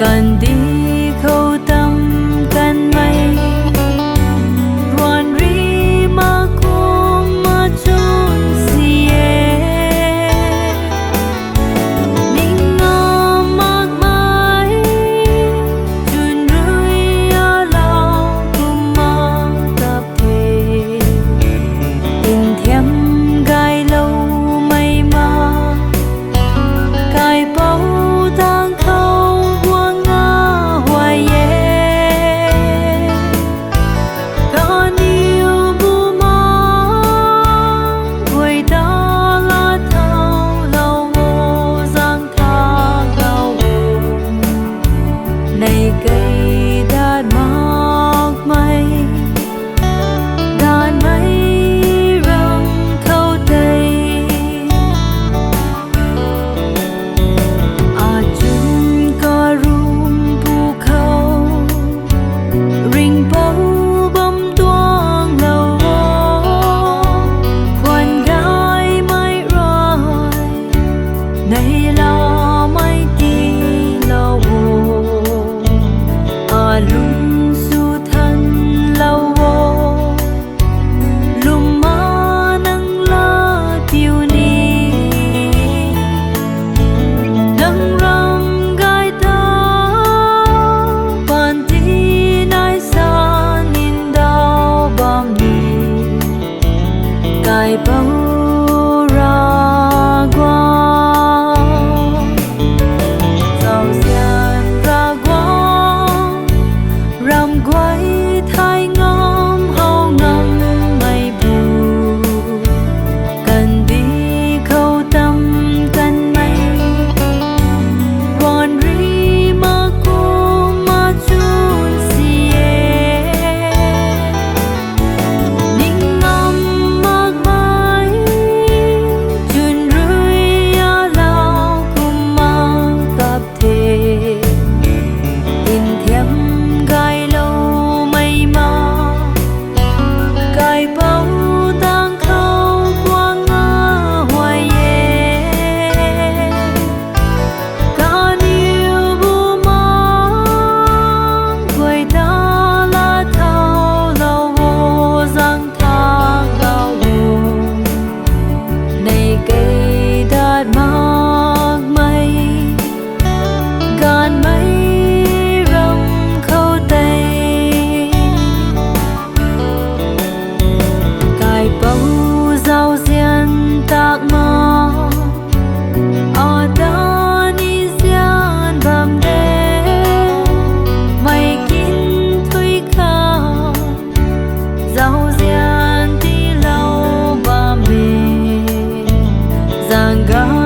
cần đi khâu tâm cần mây ruan ri ma kum ma chun sie ning ngam mak mai chun rui a lao kum ma tập thể tình thiêm gai lâu mây ma cài bao tang khâu quang nga hoài ye con yêu bu mang quay ta la thao lâu ngô giang tha gao này cây đàn mọc mây đàn mây răng khâu tây a chun có rum pu khâu ring bầu bấm tuang lâu khoan gai mai rồi này là mai ti lâu a lung su thân lâu lum ma nang la tiêu ni nang ram gai ta ban ti nai sa nin dao bam ni gai bao ra quang giàu xian ra quang ram quay thay ngom hao ngâm mây bù cần đi khâu tâm cần mây ruan ri ma kum ma chun sie ning ngam mak mai chun rui a lao kum ma tập thể tình thiêm gai lâu mây ma cài bao tang khâu quang nga hoài ye con yêu bu mang quay ta la thao lâu giang tha gao này cây đàn mọc mây gan mây râm khâu tây cài bao giao xiên tạc mò ở đó ni xiên bầm đê mây kín thui khá giao xiên ti lâu ba mê giang ga